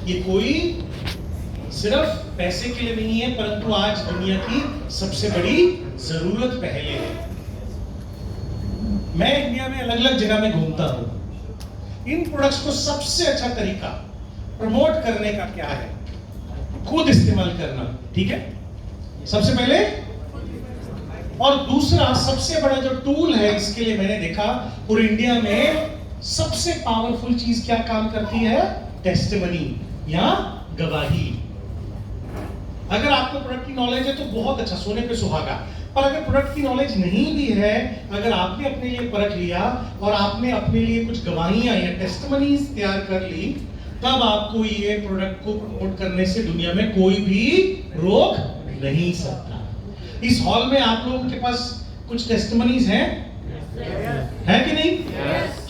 ये कोई सिर्फ पैसे के लिए नहीं है, परंतु आज दुनिया की सबसे बड़ी जरूरत पहले है। मैं इंडिया में अलग अलग जगह में घूमता हूं। इन प्रोडक्ट्स को सबसे अच्छा तरीका प्रमोट करने का क्या है? खुद इस्तेमाल करना, ठीक है, सबसे पहले। और दूसरा सबसे बड़ा जो टूल है इसके लिए मैंने देखा पूरे इंडिया में सबसे पावरफुल चीज क्या काम करती है? टेस्टिमनी या गवाही। अगर आपको प्रोडक्ट की नॉलेज है तो बहुत अच्छा, सोने पे सुहागा। पर अगर प्रोडक्ट की नॉलेज नहीं भी है, अगर आपने अपने लिए परख लिया और आपने अपने लिए कुछ गवाहियां या टेस्टिमनीज तैयार कर ली, तब आपको ये प्रोडक्ट को प्रमोट करने से दुनिया में कोई भी रोक नहीं सकता। इस हॉल में आप लोगों के पास कुछ टेस्टिमनीज हैं? है कि नहीं?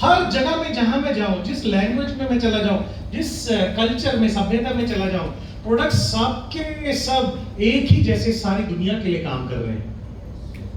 हर जगह में जहां मैं जाऊं, जिस लैंग्वेज में मैं चला जाऊं, जिस कल्चर में, सभ्यता में चला जाऊं, प्रोडक्ट सबके सब एक ही जैसे सारी दुनिया के लिए काम कर रहे हैं।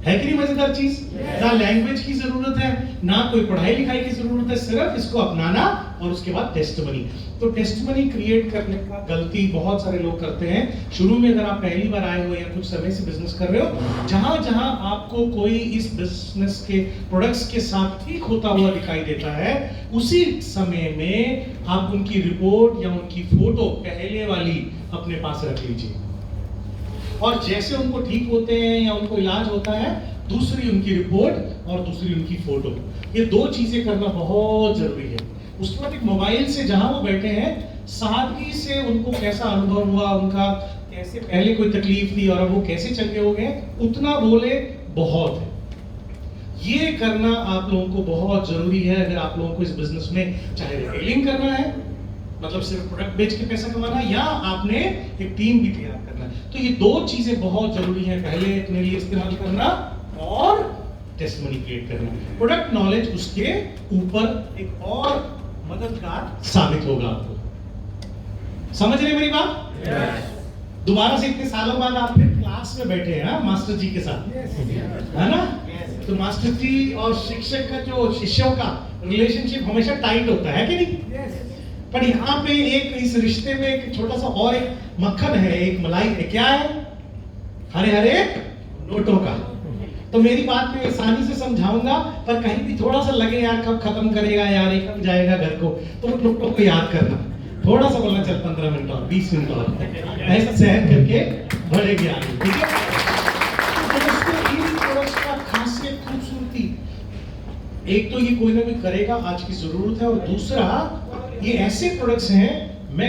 है कि नहीं मजेदार चीज? ना लैंग्वेज की जरूरत है, ना कोई पढ़ाई लिखाई की जरूरत है, सिर्फ इसको अपनाना और उसके बाद टेस्टिमनी। तो टेस्टिमनी क्रिएट करने का गलती बहुत सारे लोग करते हैं। शुरू में अगर आप पहली बार आए हो या कुछ समय से बिजनेस कर रहे हो, जहां जहां आपको कोई इस बिजनेस के प्रोडक्ट्स के साथ ठीक होता हुआ दिखाई देता है, उसी समय में आप उनकी रिपोर्ट या उनकी फोटो पहले वाली अपने पास रख लीजिए। और जैसे उनको ठीक होते हैं या उनको इलाज होता है, दूसरी उनकी रिपोर्ट और दूसरी उनकी फोटो, ये दो चीजें करना बहुत जरूरी है। उसके बाद एक मोबाइल से जहां वो बैठे हैं, सादगी से उनको कैसा अनुभव हुआ, उनका कैसे पहले कोई तकलीफ थी और अब वो कैसे चंगे हो गए, उतना बोले बहुत है। ये करना आप लोगों को बहुत जरूरी है अगर आप लोगों को इस बिजनेस में चाहे रिटेलिंग करना है, मतलब सिर्फ प्रोडक्ट बेच के पैसा कमाना, या आपने एक टीम भी तैयार करना है। तो ये दो चीजें बहुत जरूरी हैं, पहले अपने लिए इस्तेमाल करना और टेस्टिमनी क्रिएट करना। प्रोडक्ट नॉलेज उसके ऊपर एक और मददगार साबित होगा आपको। समझ रहे मेरी बात? दोबारा से इतने सालों बाद आप फिर क्लास में बैठे हैं मास्टर जी के साथ, है ना? तो मास्टर जी और शिक्षक का जो शिष्यों का रिलेशनशिप हमेशा टाइट होता है कि नहीं? पर यहाँ पे एक इस रिश्ते में एक छोटा सा और एक मक्खन है, एक मलाई है। क्या है? हरे हरे नोटों का। तो मेरी बात में आसानी से समझाऊंगा, पर कहीं भी थोड़ा सा लगे यार कब खत्म करेगा यार, ये कब जाएगा घर को, तो वो नोटों को याद करना, थोड़ा सा बोलना, चल 15 मिनट और 20 मिनट और, ऐसा सहन करके बढ़ेगी आगे, ठीक है? तो दोस्तों, इन प्रोडक्ट्स का खासियत, खूबसूरती, एक तो ये कोई ना कोई करेगा, आज की जरूरत है, और दूसरा ये ऐसे प्रोडक्ट्स हैं, मैं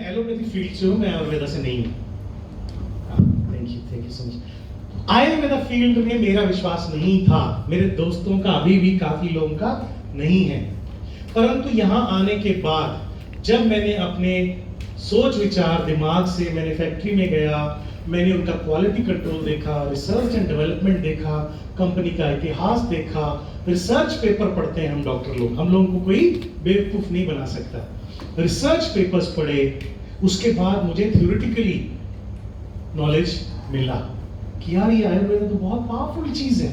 एलोपैथी फील्ड से हूं, मैं आयुर्वेदा से नहीं हूं। Thank you so much. Ayurveda field में मेरा विश्वास नहीं था, मेरे दोस्तों का अभी भी काफी लोगों का नहीं है, परंतु यहां आने के बाद जब मैंने अपने सोच विचार दिमाग से, मैंने फैक्ट्री में गया, मैंने उनका क्वालिटी कंट्रोल देखा, रिसर्च एंड डेवलपमेंट देखा, कंपनी का इतिहास देखा, रिसर्च पेपर पढ़ते हैं हम डॉक्टर लोग, हम लोगों को कोई बेवकूफ नहीं बना सकता। रिसर्च पेपर्स पढ़े, उसके बाद मुझे थ्योरेटिकली नॉलेज मिला कि यार ये आयुर्वेद तो बहुत पावरफुल चीज है।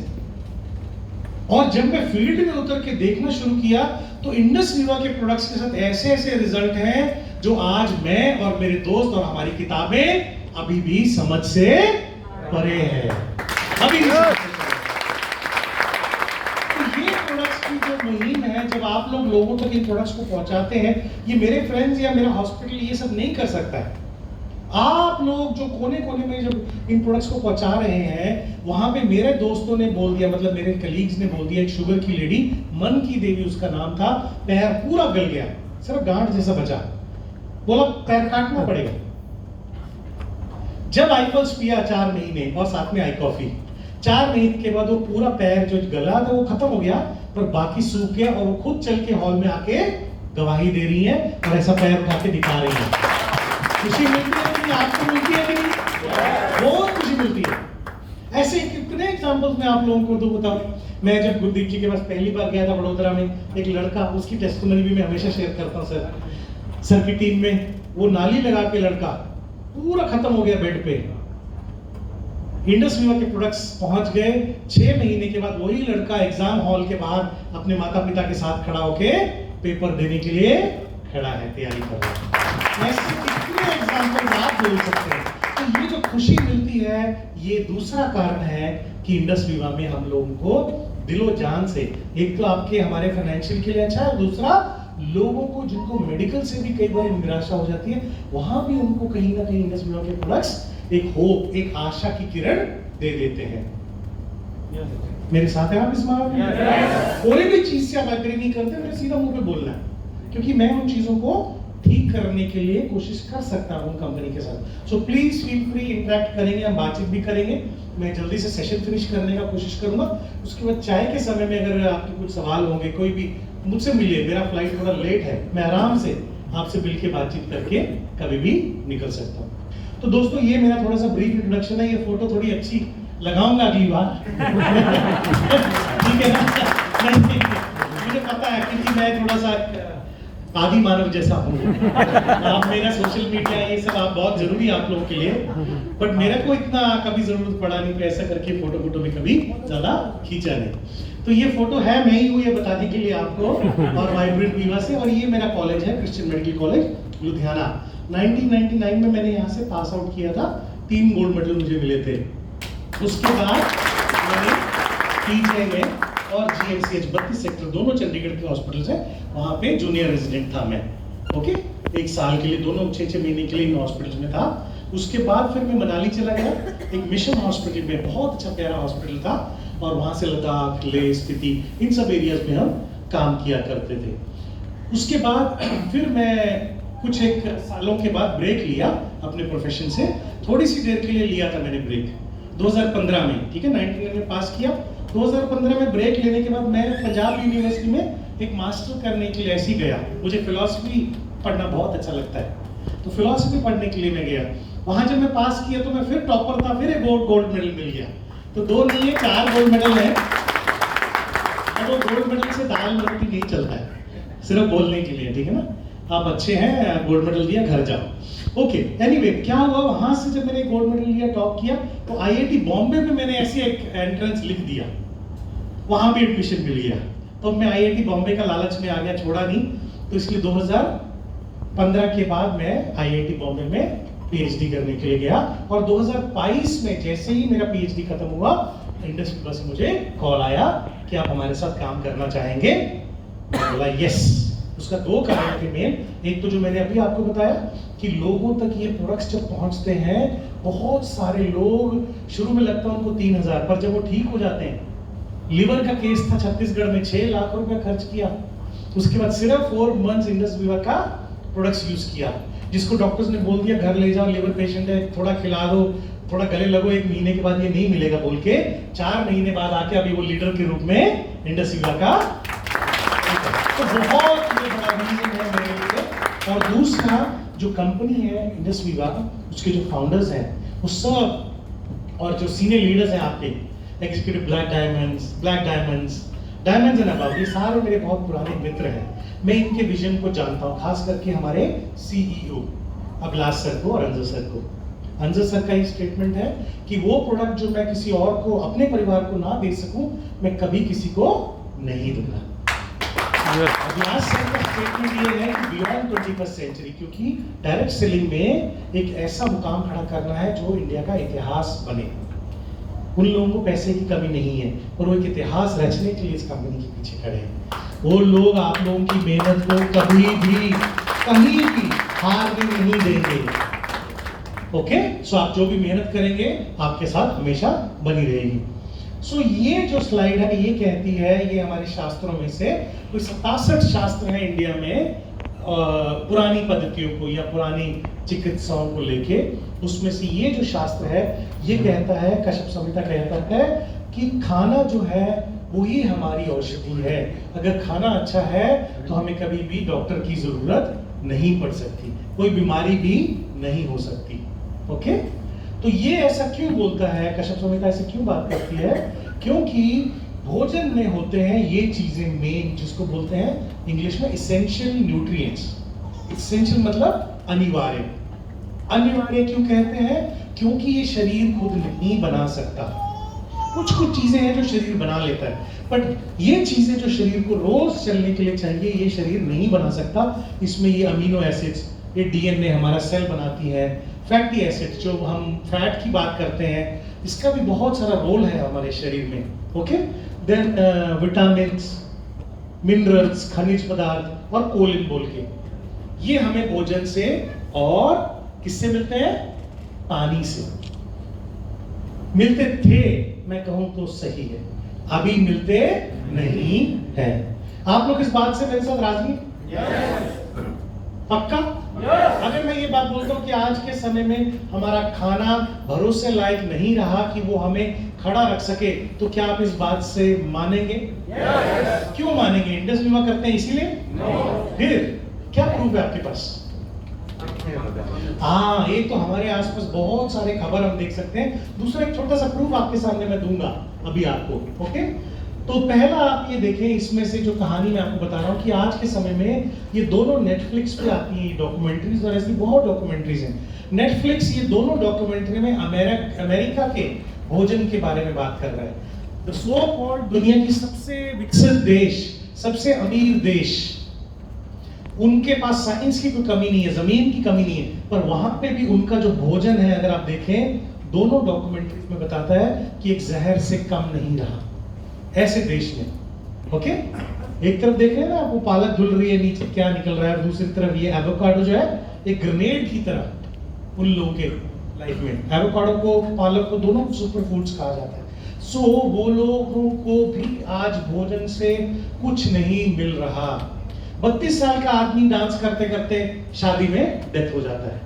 और जब मैं फील्ड में उतर के देखना शुरू किया, तो इंडस विवा के प्रोडक्ट्स के साथ ऐसे ऐसे रिजल्ट हैं जो आज मैं और मेरे दोस्त और हमारी किताबें अभी भी समझ से परे हैं, अभी भी समझ से परे। तो ये प्रोडक्ट्स की जो मुहिम है, जब आप लोग लोगों तक इन प्रोडक्ट्स को पहुंचाते हैं, ये मेरे फ्रेंड्स या मेरा हॉस्पिटल ये सब नहीं कर सकता है। आप लोग जो कोने कोने में जब इन प्रोडक्ट्स को पहुंचा रहे हैं, वहां पे मेरे दोस्तों ने बोल दिया, मतलब मेरे कलीग्स ने बोल दिया, एक शुगर की लेडी, मन की देवी उसका नाम था, पैर पूरा गल गया, सिर्फ गांठ जैसा बचा, बोला पैर काटना पड़ेगा। जब आईपल्स पिया 4 महीने और साथ में आई कॉफी, 4 महीने के बाद वो पूरा पैर जो गला था वो खत्म हो गया, पर बाकी सूख गया, और वो खुद चल के हॉल में आके गवाही दे रही है और ऐसा पैर उठा के दिखा रही है। खुशी मिलती है कि आपको मिलती है कि नहीं? बहुत खुशी मिलती है। ऐसे कितने एग्जांपल्स मैं आप लोगों को तो बताऊं। मैं जब गुरदीप जी के पास पहली बार गया था बड़ोदरा में, एक लड़का, उसकी टेस्टिमनी भी मैं हमेशा शेयर करता हूं सर की टीम में, वो नाली लगा के लड़का पूरा खत्म हो गया बेड पे। इंडस विवा के प्रोडक्ट्स पहुंच गए, 6 महीने के बाद वही लड़का एग्जाम हॉल के बाहर अपने माता पिता के साथ खड़ा होके पेपर देने के लिए खड़ा है, तैयारी कर रहा है। ऐसे कितने एग्जाम्पल आप बोल सकते हैं। तो ये जो खुशी मिलती है, ये दूसरा कारण है कि इंडस विवा में हम लोगों को दिलो जान से, एक तो आपके हमारे फाइनेंशियल के लिए अच्छा है, दूसरा लोगों को जिनको मेडिकल से भी कई बार निराशा हो जाती है, वहां भी उनको कहीं ना कहीं इंडस विवा के प्रोडक्ट्स एक होप, एक आशा की किरण दे देते हैं। मेरे साथ है आप इस बात? कोई भी चीज से आप एग्री नहीं करते, मेरे सीधा मुंह पे बोलना है, क्योंकि मैं उन चीजों को ठीक करने के लिए कोशिश कर सकता हूं कंपनी के साथ। So please feel free, interact करेंगे, हम बातचीत भी करेंगे। मैं जल्दी से सेशन फिनिश करने का कोशिश करूंगा। उसके बाद चाय के समय में अगर आपके कुछ सवाल होंगे, कोई भी मुझसे मिलिए, मेरा फ्लाइट थोड़ा लेट है, मैं आराम से आपसे मिल के बातचीत करके कभी भी निकल सकता हूँ। तो दोस्तों, ये मेरा थोड़ा सा ब्रीफ इंट्रोडक्शन है। ये फोटो थोड़ी अच्छी लगाऊंगा अगली बार। ठीक है ना? मुझे पता है, क्योंकि मैं थोड़ा सा आदि मानव जैसा हूँ। आप मेरा सोशल मीडिया ये सब आप बहुत जरूरी है आप लोगों के लिए, बट मेरे को इतना कभी जरूरत पड़ा नहीं, तो ऐसा करके फोटो में कभी ज्यादा खींचा नहीं। तो ये फोटो है, मैं ही हूँ ये बताने के लिए आपको, और वाइब्रेंट विवा से। और ये मेरा कॉलेज है, क्रिश्चियन मेडिकल कॉलेज लुधियाना। 1999 में मैंने यहाँ से पास आउट किया था, 3 गोल्ड मेडल मुझे मिले थे। उसके बाद मैंने पीजीआई में और जीएमसीएच 32 सेक्टर, दोनों चंडीगढ़ के हॉस्पिटल्स हैं, वहाँ पे जूनियर रेजिडेंट था मैं। ओके, 1 साल के लिए, दोनों 6-6 महीने के लिए इन हॉस्पिटल्स में था। उसके बाद फिर मैं मनाली चला गया, एक मिशन हॉस्पिटल में, बहुत अच्छा प्यारा हॉस्पिटल था, और वहाँ से लद्दाख, लेह, स्पीति, इन सब एरियाज में हम काम किया करते थे। उसके बाद फिर मैं कुछ 1 सालों के बाद ब्रेक लिया अपने प्रोफेशन से, थोड़ी सी देर के लिए लिया था मैंने ब्रेक 2015 में। ठीक है, 99 में पास किया, 2015 में ब्रेक लेने के बाद मैं पंजाब यूनिवर्सिटी में एक मास्टर करने के लिए ऐसे ही गया। मुझे फिलॉसफी पढ़ना बहुत अच्छा लगता है, तो फिलॉसफी पढ़ने के लिए मैं गया। वहां जब मैं पास किया तो मैं फिर टॉपर था, फिर एक गोल्ड मेडल मिल गया। तो 2 नहीं है, 4 गोल्ड मेडल है। और वो गोल्ड मेडल से दाल रोटी नहीं चलता है, सिर्फ बोलने के लिए। ठीक है ना? आप अच्छे हैं, गोल्ड मेडल दिया, घर जाओ। ओके, एनीवे, क्या हुआ, वहां से जब मैंने गोल्ड मेडल लिया, टॉप किया, तो आईआईटी बॉम्बे में मैंने ऐसे एक एंट्रेंस लिख दिया, वहां भी एडमिशन मिल गया। तो मैं आईआईटी बॉम्बे का लालच में आ गया, छोड़ा नहीं। तो इसलिए 2015 के बाद मैं आईआईटी बॉम्बे में पीएचडी करने के लिए गया, और 2022 में जैसे ही मेरा पीएचडी खत्म हुआ, इंडस विवा से मुझे कॉल आया कि आप हमारे साथ काम करना चाहेंगे। मैं बोला यस। उसका 2 कारण थे मेन। एक तो जो मैंने अभी आपको बताया कि लोगों तक ये प्रोडक्ट्स जब पहुंचते हैं, बहुत सारे लोग, शुरू में लगता है उनको 3000, पर जब वो ठीक हो जाते हैं, लिवर का केस था छत्तीसगढ़ में, 6 लाख रुपए खर्च किया। उसके बाद सिर्फ 4 मंथ्स इंडस विवा का प्रोडक्ट्स यूज किया, जिसको डॉक्टर्स ने बोल दिया घर ले जाओ, लिवर पेशेंट है, थोड़ा खिला दो, थोड़ा गले लगो, 1 महीने के बाद ये नहीं मिलेगा बोल के 4 महीने बाद आके अभी वो लीडर के रूप में इंडस विवा का। तो बहुत बड़ा रीजन है मेरे लिए। और दूसरा, जो कंपनी है इंडस विवा, उसके जो फाउंडर्स हैं वो सब, और जो सीनियर लीडर्स हैं आपके executive, black diamonds and above, ये सारे मेरे बहुत पुराने मित्र हैं। मैं इनके विजन को जानता हूँ, खास करके हमारे सीईओ अभिलाष सर को और अंजर सर को। अंजर सर का ये स्टेटमेंट है कि वो प्रोडक्ट जो मैं किसी और को, अपने परिवार को ना दे सकूं, मैं कभी किसी को नहीं दूंगा। अभिलाष सर का स्टेटमेंट ये है कि बियॉन्ड 21st सेंचुरी, क्योंकि डायरेक्ट सेलिंग में एक ऐसा मुकाम खड़ा करना है जो इंडिया का इतिहास बने। उन लोगों को पैसे की कमी नहीं है, और वो एक इतिहास रचने के लिए इस कंपनी के पीछे खड़े हैं। वो लोग आप लोगों की मेहनत को कभी भी, कहीं भी हारने नहीं देंगे। ओके, सो आप जो भी मेहनत करेंगे आपके साथ हमेशा बनी रहेगी। सो ये जो स्लाइड है ये कहती है, ये हमारे शास्त्रों में से कोई 67 शास्त्र है इंडिया में पुरानी पद्धतियों को या पुरानी चिकित्साओं को लेके। उसमें से ये जो शास्त्र है ये कहता है, कश्यप संहिता कहता है कि खाना जो है वो ही हमारी औषधि है। अगर खाना अच्छा है तो हमें कभी भी डॉक्टर की जरूरत नहीं पड़ सकती, कोई बीमारी भी नहीं हो सकती। ओके, तो ये ऐसा क्यों बोलता है, कश्यप संहिता ऐसे क्यों बात करती है? क्योंकि भोजन में होते हैं ये चीजें मेन, जिसको बोलते हैं इंग्लिश में इसेंशियल न्यूट्रिएंट्स। इसेंशियल मतलब अनिवार्य। अनिवार्य क्यों कहते हैं? क्योंकि ये शरीर खुद नहीं बना सकता। कुछ चीजें हैं जो शरीर बना लेता है, बट ये चीजें जो शरीर को रोज चलने के लिए चाहिए, ये शरीर नहीं बना सकता। इसमें ये अमीनो एसिड्स, ये डीएनए हमारा सेल बनाती है, फैटी एसिड्स जो हम फैट की बात करते हैं, इसका भी बहुत सारा रोल है हमारे शरीर में। ओके, देन विटामिन्स, मिनरल्स, खनिज पदार्थ और कोलिन बोल के, ये हमें भोजन से और किससे मिलते हैं? पानी से मिलते थे, मैं कहूं तो सही है, अभी मिलते नहीं है। आप लोग इस बात से मेरे साथ राजी? पक्का? अगर मैं ये बात बोलता हूं कि आज के समय में हमारा खाना भरोसे लायक नहीं रहा कि वो हमें खड़ा रख सके, तो क्या आप इस बात से मानेंगे? क्यों मानेंगे? इंडस बीमा करते हैं इसीलिए? फिर क्या प्रूफ है आपके पास? हाँ, एक तो हमारे आसपास बहुत सारे खबर हम देख सकते हैं। दूसरा एक छोटा सा प्रूफ आपके सामने मैं दूंगा अभी आपको। ओके, तो पहला आप ये देखें, इसमें से जो कहानी मैं आपको बता रहा हूँ कि आज के समय में ये दोनों नेटफ्लिक्स पे आती हैं डॉक्यूमेंट्रीज, और ऐसी बहुत डॉक्यूमेंट्रीज हैं। नेटफ्लिक्स ये दोनों डॉक्यूमेंट्री में अमेरिका के भोजन के बारे में बात कर रहा है। द सो कॉल्ड दुनिया की सबसे विकसित देश, सबसे अमीर देश, उनके पास साइंस की कोई कमी नहीं है, जमीन की कमी नहीं है, पर वहां पे भी उनका जो भोजन है, अगर आप देखें, दोनों डॉक्यूमेंट्रीज में बताता है कि एक जहर से कम नहीं रहा ऐसे देश में। ओके, एक तरफ देख रहे हैं ना, वो पालक धुल रही है, नीचे क्या निकल रहा है, दूसरी तरफ ये एवोकाडो जो है एक ग्रेनेड की तरह उन लोगों के लाइफ में। एवोकाडो को, पालक को, दोनों सुपर फूड्स कहा जाता है। सो वो लोगों को भी आज भोजन से कुछ नहीं मिल रहा। 32 साल का आदमी डांस करते करते शादी में डेथ हो जाता है,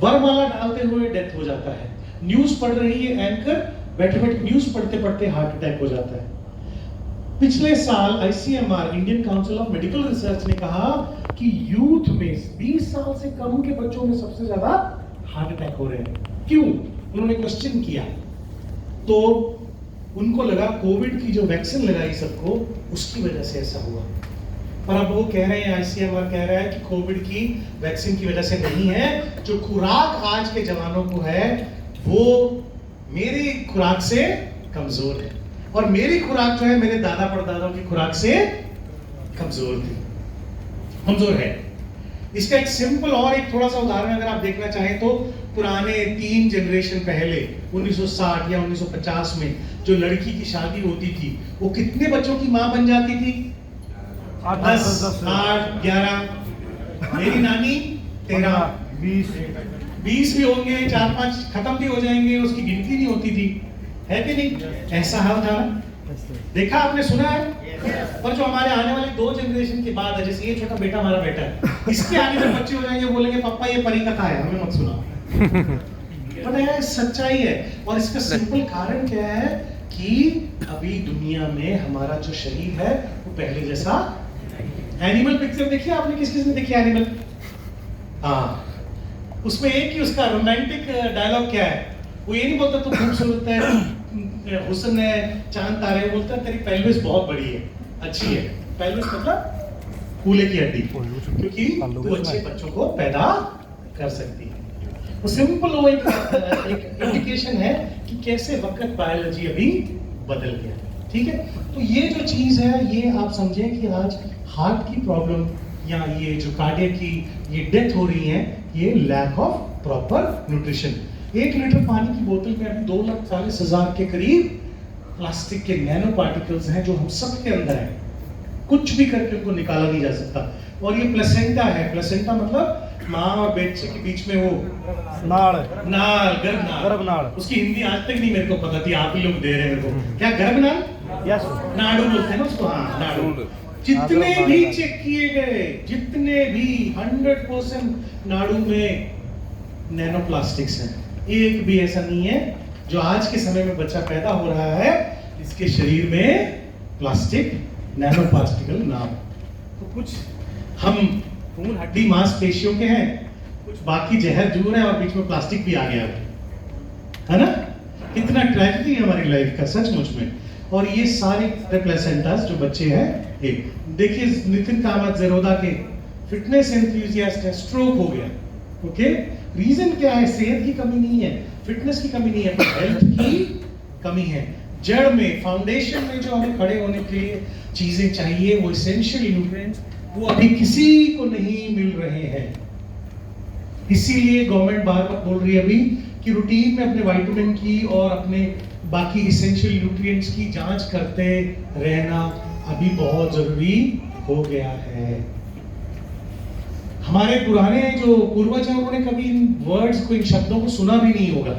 वरमाला डालते हुए डेथ हो जाता है, न्यूज पढ़ रही है एंकर, बैठे बैठे न्यूज पढ़ते पढ़ते हार्ट अटैक हो जाता है। पिछले साल ICMR, Indian council of medical research ने कहा कि यूथ में 20 साल से कम के बच्चों में सबसे ज्यादा हार्ट अटैक हो रहे हैं। क्यों? उन्होंने क्वेश्चन किया तो उनको लगा कोविड की जो वैक्सीन लगाई सबको, उसकी वजह से ऐसा हुआ। पर अब वो कह रहे हैं, ICMR कह रहा है कि कोविड की वैक्सीन की वजह से नहीं है, जो खुराक आज के जवानों को है वो मेरी खुराक से कमजोर है, और मेरी खुराक जो है मेरे दादा परदादाओं की खुराक से कमजोर है। इसका एक सिंपल और एक थोड़ा सा उदाहरण अगर आप देखना चाहें तो पुराने 3 जनरेशन पहले 1960 या 1950 में जो लड़की की शादी होती थी, वो कितने बच्चों की मां बन जाती थी? 10, 8, 11। मेरी नानी 13, 20 भी होंगे, 4-5 खत्म भी हो जाएंगे, उसकी गिनती नहीं होती थी, है कि नहीं? ऐसा हाल था। देखा आपने, सुना है? पर जो हमारे आने वाले 2 जनरेशन के बाद है, जैसे ये छोटा बेटा, हमारा बेटा है, इसके आगे जब बच्चे हो जाएंगे, बोलेंगे पापा ये परी कथा है, हमें मत सुना। पता है, सच्चाई है। और इसका सिंपल कारण क्या है कि अभी दुनिया में हमारा जो शरीर है वो पहले जैसा। एनिमल पिक्चर देखिए आपने, किस किसने देखी एनिमल? हाँ, उसमें एक ही उसका रोमांटिक डायलॉग क्या है, वो ये नहीं बोलता तू खूबसूरत है, हुस्न है, चांद तारे, बोलता है तेरी पेल्विस बहुत बड़ी है, अच्छी है। पेल्विस मतलब कूल्हे की हड्डी, क्योंकि तू अच्छे बच्चों को पैदा कर सकती है। वो सिंपल वो एक इंडिकेशन है कि कैसे वक्त बायोलॉजी अभी बदल गया। ठीक है, तो ये जो चीज है, ये आप समझें कि आज हार्ट की प्रॉब्लम या ये जो कार्डियक की ये डेथ हो रही है, ये lack of proper nutrition. 1 litre पानी की बोतल में अभी 2,40,000 के करीब प्लास्टिक के नैनो पार्टिकल्स हैं जो हम सब के अंदर हैं, कुछ भी करके उनको निकाला नहीं जा सकता। और ये प्लेसेंटा है, प्लेसेंटा मतलब माँ और बच्चे के बीच में वो गर्भनाल, उसकी हिंदी आज तक नहीं मेरे को पता थी, आप ही लोग दे रहे हैं मेरे को। क्या गर्भनाल? यस, नाड़ू बोलते हैं ना उसको। हाँ, नाड़ू। जितने भी चेक किए गए, जितने भी 100% नाड़ू में नैनो प्लास्टिक्स हैं, एक भी ऐसा नहीं है जो आज के समय में बच्चा पैदा हो रहा है इसके शरीर में प्लास्टिक, नैनो पार्टिकल ना हो। तो कुछ हम खून हड्डी मांसपेशियों के हैं, कुछ बाकी जहर जूर है, और बीच में प्लास्टिक भी आ गया है ना? कितना ट्रेजेडी है हमारी लाइफ का सचमुच में। और ये सारे प्लेसेंटास जो बच्चे हैं, एक देखिए नितिन कामत ज़ेरोदा के फिटनेस एंथुसियास्ट है, स्ट्रोक हो गया। ओके, रीजन क्या है? सेहत की कमी नहीं है, फिटनेस की कमी नहीं है, पर हेल्थ की कमी है। जड़ में, फाउंडेशन में जो हमें खड़े होने के लिए चीजें चाहिए, वो एसेंशियल न्यूट्रिएंट्स, वो अभी किसी को नहीं मिल रहे हैं। इसीलिए गवर्नमेंट बार बार बोल रही है अभी कि रूटीन में अपने विटामिन की और अपने बाकी एसेंशियल न्यूट्रिएंट्स की जांच करते रहना अभी बहुत जरूरी हो गया है। हमारे पुराने जो पूर्वज हैं उन्होंने कभी इन वर्ड्स को, इन शब्दों को सुना भी नहीं होगा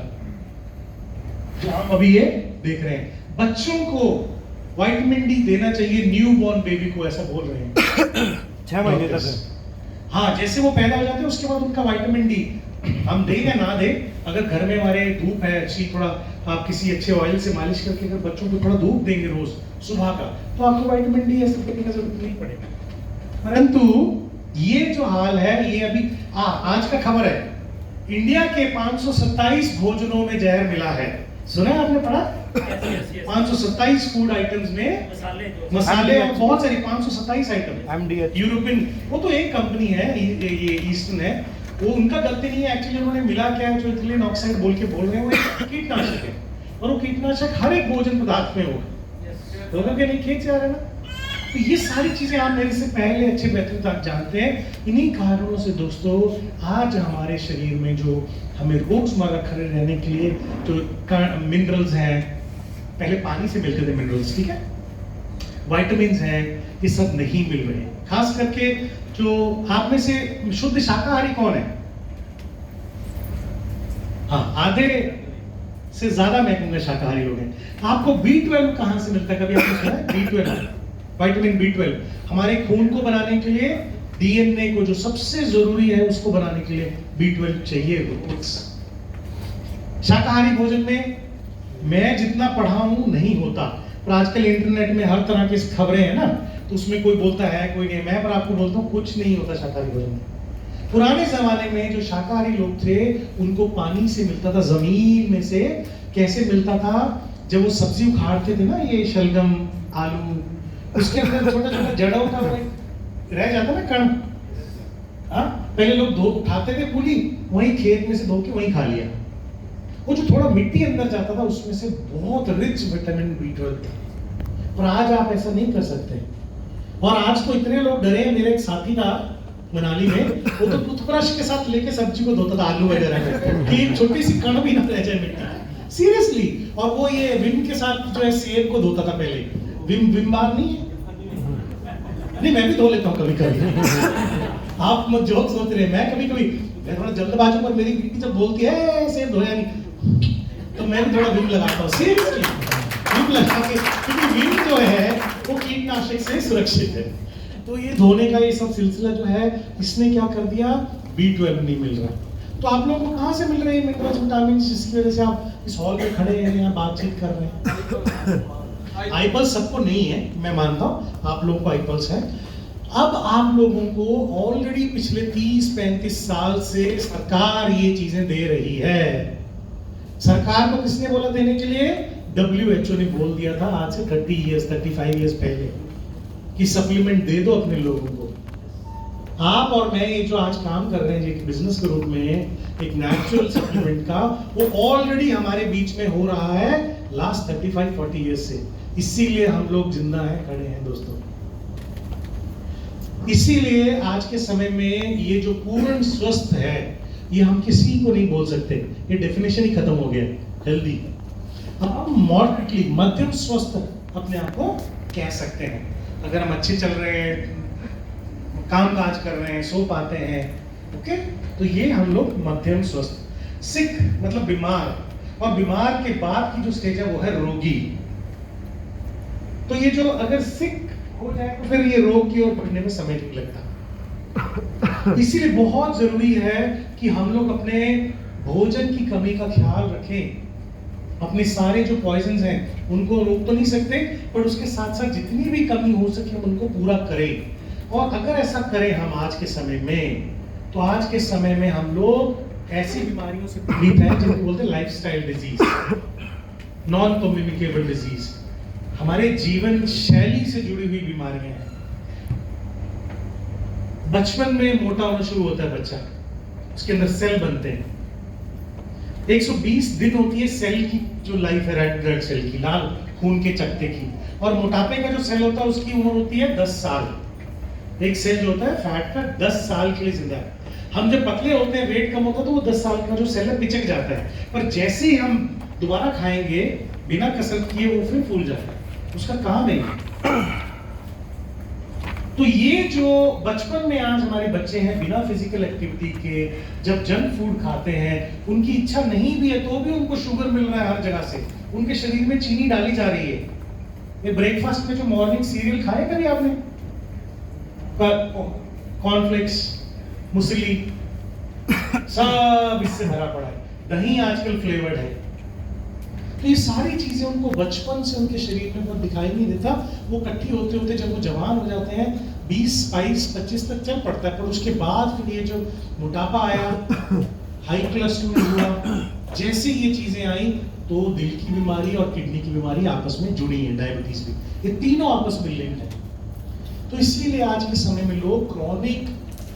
जो हम अभी ये देख रहे हैं। बच्चों को विटामिन डी देना चाहिए, न्यू बॉर्न बेबी को, ऐसा बोल रहे हैं 6 महीने तक। हाँ, जैसे वो पैदा हो जाते हैं उसके बाद उनका विटामिन डी हम दे या ना दे, अगर घर में हमारे धूप है अच्छी, थोड़ा आप किसी अच्छे ऑयल से मालिश करके अगर बच्चों को थोड़ा धूप देंगे रोज सुबह का, तो आपको विटामिन डी ऐसे देने की जरूरत नहीं पड़ेगी। परंतु ये जो हाल है, ये अभी आज का खबर है, इंडिया के 527 भोजनों में जहर मिला है। सुना है आपने, पढ़ा? 527 फूड आइटम्स में मसाले और बहुत सारी 527 आइटम यूरोपियन, वो तो एक कंपनी है, ये ईस्टर्न है, वो उनका गलती नहीं है एक्चुअली। उन्होंने मिला क्या है, जो इथिलीन ऑक्साइड बोल रहे हैं, वो एक कीटनाशक है, और वो कीटनाशक हर एक भोजन पदार्थ में होगा। लोगों के नहीं खेत से आ रहे ना, तो ये सारी चीजें आप मेरे से पहले अच्छे बेहतर तक जानते हैं। इन्हीं कारणों से दोस्तों आज हमारे शरीर में जो हमें रोजमर्रा खड़े रहने के लिए जो मिनरल्स हैं, पहले पानी से मिलते थे मिनरल्स, ठीक है, विटामिन हैं, ये सब नहीं मिल रहे। खास करके जो आप में से शुद्ध शाकाहारी कौन है? हाँ, आधे से ज्यादा मैं कहूंगा शाकाहारी लोग हैं। आपको B12 कहां से मिलता है? कभी आपने सुना है B12? विटामिन B12 हमारे खून को बनाने के लिए, डीएनए को जो सबसे जरूरी है उसको बनाने के लिए B12 चाहिए। शाकाहारी भोजन में मैं जितना पढ़ा हूं नहीं होता, पर आजकल इंटरनेट में हर तरह की खबरें हैं ना, तो उसमें कोई बोलता है कोई नहीं। मैं पर आपको बोलता हूं कुछ नहीं होता शाकाहारी भोजन में। पुराने जमाने में जो शाकाहारी लोग थे उनको पानी से मिलता था, जमीन में से। कैसे मिलता था? जब वो सब्जी उखाड़ते थे ना, ये शलगम, आलू, उसके अंदर छोटा छोटा जड़ों का रह जाता ना कण। हाँ, पहले लोग धो उठाते थे पूरी, वहीं खेत में से धो के वहीं खा लिया। वो जो थोड़ा मिट्टी अंदर जाता था उसमें से बहुत रिच विटामिन B12 था। पर आज आप ऐसा नहीं कर सकते। और आज तो इतने लोग डरे हैं, मेरे एक साथी था मनाली में, वो तो टूथब्रश के साथ लेके सब्जी को धोता था, आलू वगैरह में, कि एक छोटी सी कण भी ना रह जाए मिट्टी, सीरियसली। और वो ये विम के साथ जो है सेब को धोता था पहले। विम बार नहीं है? नहीं, मैं भी धो लेता हूँ कभी कभी। आप मत जोक सोच रहे, मैं कभी कभी मैं थोड़ा जल्दबाजी पर मेरी बेटी जब बोलती है सेब धोया नहीं, तो मैं भी थोड़ा विम लगाता हूँ, सीरियसली विम लगा के, क्योंकि विम जो है वो कीटनाशक से सुरक्षित है। तो ये धोने का ये सब सिलसिला जो है, इसने क्या कर दिया, B12 नहीं मिल रहा। तो आप लोगों को कहाँ से मिल रहे हैं मिनरल्स, विटामिन, जिसकी वजह से आप इस हॉल में खड़े हैं, यहाँ बातचीत कर रहे हैं? आई पल्स सबको नहीं है, मैं मानता हूँ आप लोगों को आई पल्स है। अब आप लोगों को ऑलरेडी पिछले 30-35 साल से सरकार ये चीजें दे रही है। सरकार को किसने बोला देने के लिए? WHO ने बोल दिया था आज से 35 ईयर्स पहले कि सप्लीमेंट दे दो अपने लोगों को। आप और मैं ये जो आज काम कर रहे हैं एक बिजनेस के रूप में, एक नेचुरल सप्लीमेंट का, वो ऑलरेडी हमारे बीच में हो रहा है लास्ट 35-40 ईयर्स से। इसीलिए हम लोग जिंदा हैं, खड़े हैं दोस्तों। इसीलिए आज के समय में ये जो पूर्ण स्वस्थ है, ये हम किसी को नहीं बोल सकते, ये डेफिनेशन ही खत्म हो गया हेल्दी। हम मॉडरेटली, मध्यम स्वस्थ अपने आप को कह सकते हैं। अगर हम अच्छे चल रहे हैं, काम काज कर रहे हैं, सो पाते हैं, ओके, तो ये हम लोग मध्यम स्वस्थ। सिक मतलब बीमार, और बीमार के बाद की जो स्टेज है वो है रोगी। तो ये जो अगर सिक हो जाए तो फिर ये रोग की ओर बढ़ने में समय नहीं लगता। इसीलिए बहुत जरूरी है कि हम लोग अपने भोजन की कमी का ख्याल रखें। अपने सारे जो पॉइजन्स हैं उनको रोक तो नहीं सकते, पर उसके साथ साथ जितनी भी कमी हो सके हम उनको पूरा करें। और अगर ऐसा करें हम आज के समय में, तो आज के समय में हम लोग ऐसी बीमारियों से पीड़ित हैं जिनको बोलते हैं lifestyle disease, non communicable disease, हमारे जीवन शैली से जुड़ी हुई बीमारियां हैं। बचपन में मोटा होना शुरू होता है बच्चा, उसके अंदर सेल बनते हैं, 120 दिन होती है सेल की जो लाइफ है, रेड ब्लड सेल की, लाल खून के चकते की। और मोटापे का जो सेल होता है उसकी उम्र होती है 10 साल। एक सेल जो होता है फैट का 10 साल के लिए जिंदा है। हम जब पतले होते हैं, वेट कम होता है, तो वो 10 साल का जो सेल है पिचक जाता है, पर जैसे ही हम दोबारा खाएंगे बिना कसरत किए वो फिर फूल जाता है। उसका काम है। तो ये जो बचपन में आज हमारे बच्चे हैं बिना फिजिकल एक्टिविटी के, जब जंक फूड खाते हैं, उनकी इच्छा नहीं भी है तो भी उनको शुगर मिल रहा है हर जगह से, उनके शरीर में चीनी डाली जा रही है। ये ब्रेकफास्ट में जो मॉर्निंग सीरियल खाए कभी आपने, कॉर्नफ्लेक्स, मुसली, सब इससे भरा पड़ा है। दही आजकल फ्लेवर्ड है। तो ये सारी चीजें उनको बचपन से उनके शरीर में बहुत दिखाई नहीं देता। वो इकट्ठी होते होते जब वो जवान हो जाते हैं 20, 22, 25 तक चल पड़ता है, पर उसके बाद फिर ये जो मोटापा आया, हाई कोलेस्ट्रॉल हुआ, जैसे ये चीजें आई तो दिल की बीमारी और किडनी की बीमारी आपस में जुड़ी है, डायबिटीज भी, ये तीनों आपस में लिंक्ड है। तो इसीलिए आज के समय में लोग क्रॉनिक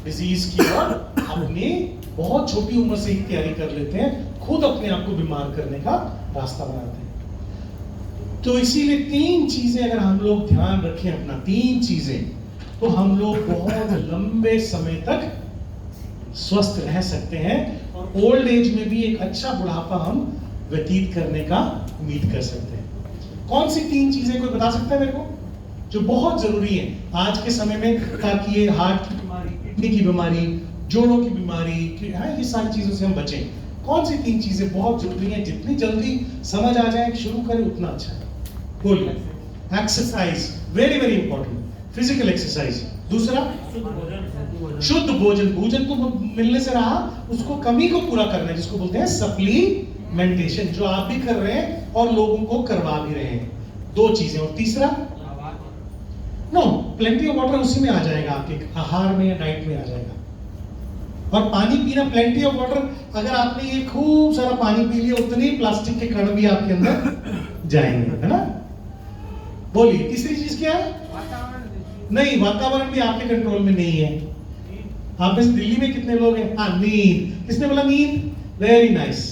डिजीज की और अपने बहुत छोटी उम्र से ही तैयारी कर लेते हैं, खुद अपने आप को बीमार करने का रास्ता बनाते हैं। तो इसीलिए 3 चीजें अगर हम लोग ध्यान रखें अपना, 3 चीजें, तो हम लोग बहुत लंबे समय तक स्वस्थ रह सकते हैं और ओल्ड एज में भी एक अच्छा बुढ़ापा हम व्यतीत करने का उम्मीद कर सकते हैं। कौन सी 3 चीजें कोई बता सकता है मेरे को जो बहुत जरूरी है आज के समय में, ताकि ये हार्ट की बीमारी, किडनी की बीमारी, जोड़ों की बीमारी, ये सारी चीजों से हम बचें? कौन सी 3 चीजें बहुत जरूरी हैं? जितनी जल्दी समझ आ जाए शुरू करें उतना अच्छा है। बोलिए। Exercise, very very important, physical exercise. दूसरा शुद्ध भोजन। भोजन तो मिलने से रहा, उसको कमी को पूरा करना है, जिसको बोलते हैं सप्लीमेंटेशन, जो आप भी कर रहे हैं और लोगों को करवा भी रहे हैं। 2 चीजें। और तीसरा नो, प्लेंटी ऑफ वाटर उसी में आ जाएगा, आपके आहार में या डाइट में आ जाएगा। और पानी पीना, प्लेंटी ऑफ वाटर, अगर आपने ये खूब सारा पानी पी लिया उतने ही प्लास्टिक के कण भी आपके अंदर जाएंगे, है ना? बोलिए। तीसरी चीज क्या है? नहीं, वातावरण भी आपके कंट्रोल में नहीं है। आप इस दिल्ली में कितने लोग हैं? हाँ, नींद। किसने बोला नींद? Very nice.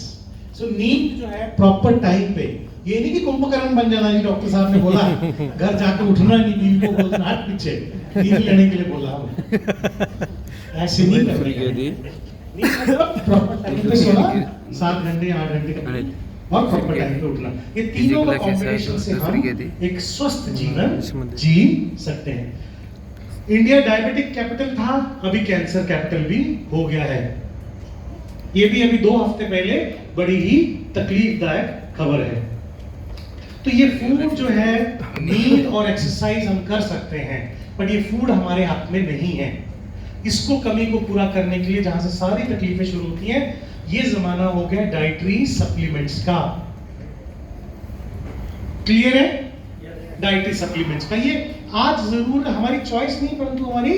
सो नींद जो है प्रॉपर टाइम पे, ये नहीं कि कुंभकर्ण बन जाना है, डॉक्टर साहब ने बोला घर जाके उठना नहीं, बीवी को बोलना हट पीछे, नींद लेने के लिए बोला हम। ऐसे नहीं करना है। प्रॉपर टाइम पे सोना, 7 घंटे 8 घंटे का, और प्रॉपर टाइम पे उठना। ये तीनों का कॉम्बिनेशन से हम एक स्वस्थ जीवन जी सकते हैं। इंडिया डायबिटिक कैपिटल था, अभी कैंसर कैपिटल भी हो गया है। ये भी अभी 2 हफ्ते पहले बड़ी ही तकलीफदायक खबर है। तो ये फूड जो है, नींद और एक्सरसाइज हम कर सकते हैं, पर ये फूड हमारे हाथ में नहीं है। इसको कमी को पूरा करने के लिए जहां से सारी तकलीफें शुरू होती हैं, ये जमाना हो गया डाइटरी सप्लीमेंट्स का। क्लियर है? डाइटरी सप्लीमेंट्स का ये आज जरूर हमारी चॉइस नहीं, परंतु हमारी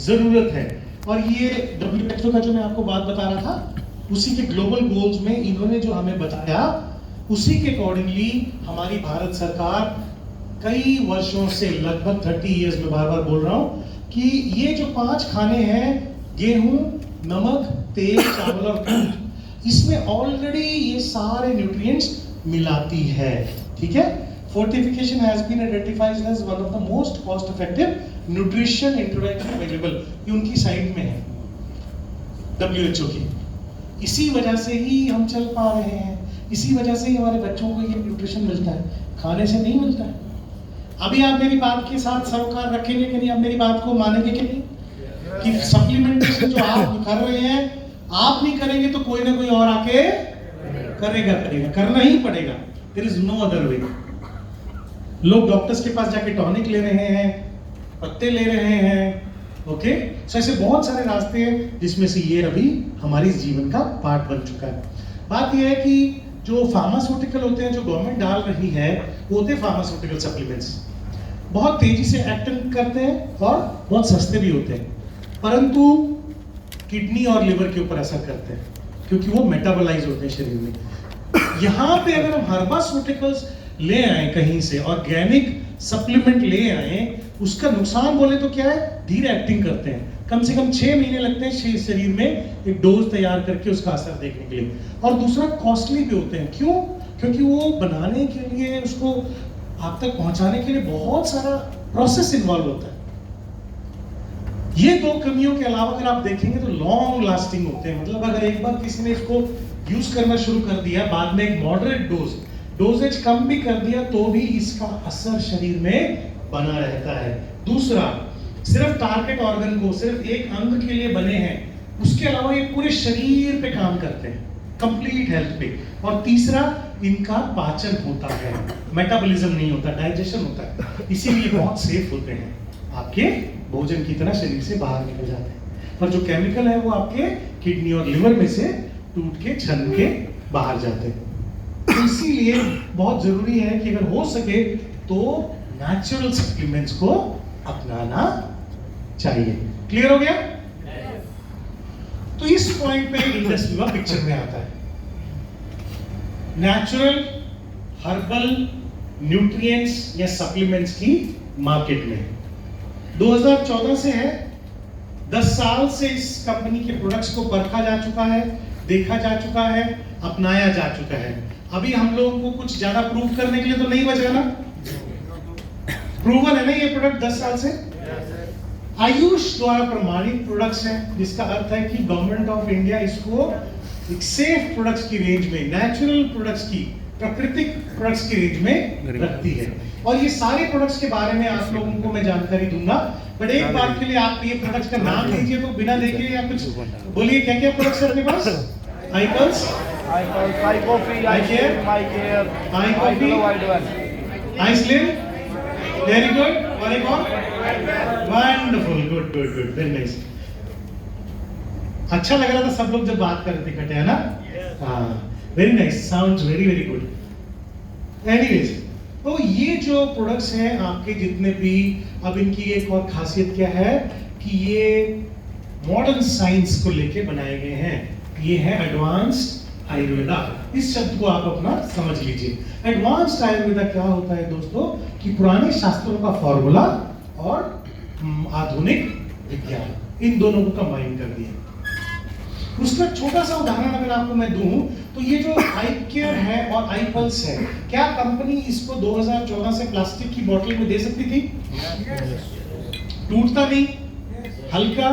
जरूरत है। और ये WHO का जो मैं आपको बात बता रहा था, उसी के ग्लोबल गोल्स में इन्होंने जो हमें बताया, उसी के अकॉर्डिंगली हमारी भारत सरकार कई वर्षों से, लगभग 30 इयर्स में बार बार बोल रहा हूं, कि ये जो 5 खाने हैं, गेहूं, नमक, तेल, चावल और दूध, इसमें ऑलरेडी ये सारे न्यूट्रिएंट्स मिलाती है। ठीक है? Fortification has been identified as one of the most cost effective nutrition intervention available. ये उनकी साइट में है, WHO की। इसी वजह से ही हम चल पा रहे हैं, इसी वजह से ही हमारे बच्चों को ये न्यूट्रिशन मिलता है, खाने से नहीं मिलता है। अभी आप मेरी बात के साथ सरोकार रखेंगे कि नहीं? आप मेरी बात को मानेंगे कि नहीं? कि सप्लीमेंटेशन जो आप कर रहे हैं, आप नहीं करेंगे तो कोई ना कोई और आके करेगा, करना ही पड़ेगा। There is no other way. लोग डॉक्टर्स के पास जाके टॉनिक ले रहे हैं, पत्ते ले रहे हैं, ओके? सो ऐसे बहुत सारे रास्ते हैं, जिसमें से ये अभी हमारी जीवन का पार्ट बन चुका है। बात यह है कि जो फार्मास्यूटिकल होते हैं, जो गवर्नमेंट डाल रही है, वो होते हैं फार्मास्यूटिकल सप्लीमेंट्स। बहुत तेजी से एक्ट करते हैं और बहुत सस्ते भी होते हैं, परंतु किडनी और लिवर के ऊपर असर करते हैं, क्योंकि वो मेटाबोलाइज होते हैं शरीर में। यहाँ पे अगर हम फार्मास्यूटिकल्स ले आए कहीं से, ऑर्गेनिक सप्लीमेंट ले आए, उसका नुकसान बोले तो क्या है? धीरे एक्टिंग करते हैं, कम से कम 6 महीने लगते हैं शरीर में एक डोज तैयार करके उसका असर देखने के लिए। और दूसरा कॉस्टली भी होते हैं। क्यों? क्योंकि वो बनाने के लिए, उसको आप तक पहुंचाने के लिए बहुत सारा प्रोसेस इन्वॉल्व होता है। ये दो कमियों के अलावा अगर आप देखेंगे तो लॉन्ग लास्टिंग होते हैं। मतलब अगर एक बार किसी ने इसको यूज करना शुरू कर दिया, बाद में एक मॉडरेट डोजेज कम भी कर दिया, तो भी इसका असर शरीर में बना रहता है। दूसरा, सिर्फ टारगेट ऑर्गन को, सिर्फ एक अंग के लिए बने हैं, उसके अलावा ये पूरे शरीर पे काम करते हैं, कंप्लीट हेल्थ पे। और तीसरा, इनका पाचन होता है, मेटाबॉलिज्म नहीं होता, डाइजेशन होता है, इसीलिए बहुत सेफ होते हैं, आपके भोजन की तरह शरीर से बाहर निकल जाते हैं। और जो केमिकल है वो आपके किडनी और लिवर में से टूट के छन के बाहर जाते हैं। तो इसीलिए बहुत जरूरी है कि अगर हो सके तो नेचुरल सप्लीमेंट्स को अपनाना चाहिए। क्लियर हो गया? तो इस पॉइंट पे इंडस विवा पिक्चर में आता है। नेचुरल हर्बल न्यूट्रिएंट्स या सप्लीमेंट्स की मार्केट में 2014 से है। 10 साल से इस कंपनी के प्रोडक्ट्स को परखा जा चुका है, देखा जा चुका है, अपनाया जा चुका है। अभी हम लोगों को कुछ ज्यादा प्रूव करने के लिए तो नहीं बचा ना? प्रूवन है ना ये प्रोडक्ट 10 साल से। आयुष द्वारा प्रमाणित प्रोडक्ट्स हैं, जिसका अर्थ है कि गवर्नमेंट ऑफ इंडिया इसको एक सेफ प्रोडक्ट्स की रेंज में, नेचुरल प्रोडक्ट्स की, प्राकृतिक प्रोडक्ट्स की रेंज में रखती है। और ये सारे प्रोडक्ट्स के बारे में आप लोगों को मैं जानकारी दूंगा, बट एक बार के लिए आप ये प्रोडक्ट्स का नाम लीजिए तो बिना देखे या कुछ बोलिए, क्या क्या प्रोडक्ट्स है अपने पास? आईपल्स, आई कॉफी, आई केयर, आई कॉफी, आई स्लिम, वेरी गुड। और एक और, wonderful, good good good, very nice. अच्छा लग रहा था सब लोग जब बात कर रहे थे इकट्ठे, है ना? हाँ, very nice, sounds very very good. Anyways, तो ये जो प्रोडक्ट्स हैं आपके जितने भी, अब इनकी एक और खासियत क्या है कि ये मॉडर्न साइंस को लेके बनाए गए हैं। ये है एडवांस्ड आयुर्वेदा। इस शब्द को आप अपना समझ लीजिए। एडवांस्ड आयुर्वेदा क्या होता है दोस्तों? कि पुराने शास्त्रों का फॉर्मूला और आधुनिक विज्ञान, इन दोनों को कंबाइन कर दिया। उसका छोटा सा उदाहरण अगर आपको मैं दूं तो ये जो आई केयर है और आई पल्स है, क्या कंपनी इसको 2014 से प्लास्टिक की बोतल में दे सकती थी? टूटता नहीं, हल्का,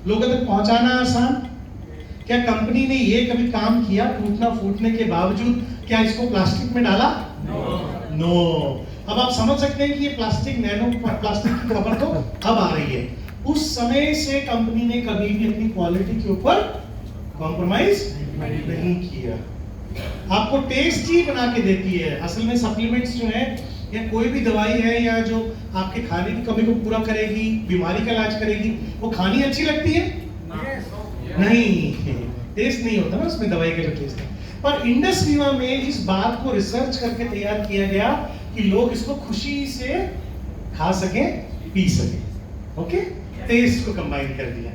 लोगों तक पहुंचाना आसान। क्या कंपनी ने ये कभी काम किया टूटना फूटने के बावजूद? क्या इसको प्लास्टिक में डाला? नो। अब आप समझ सकते हैं कि ये प्लास्टिक, नैनो प्लास्टिक की खबर तो अब आ रही है। उस समय से कंपनी ने कभी भी अपनी क्वालिटी के ऊपर कॉम्प्रोमाइज नहीं किया। आपको टेस्ट ही बना के देती है। असल में सप्लीमेंट्स जो है या कोई भी दवाई है या जो आपके खाने की कमी को पूरा करेगी, बीमारी का इलाज करेगी, वो खानी अच्छी लगती है? नहीं, टेस्ट नहीं होता ना उसमें, दवाई का जो टेस्ट है। पर इंडस विवा में इस बात को रिसर्च करके तैयार किया गया कि लोग इसको खुशी से खा सके, पी सके। ओके, टेस्ट को कंबाइन कर दिया,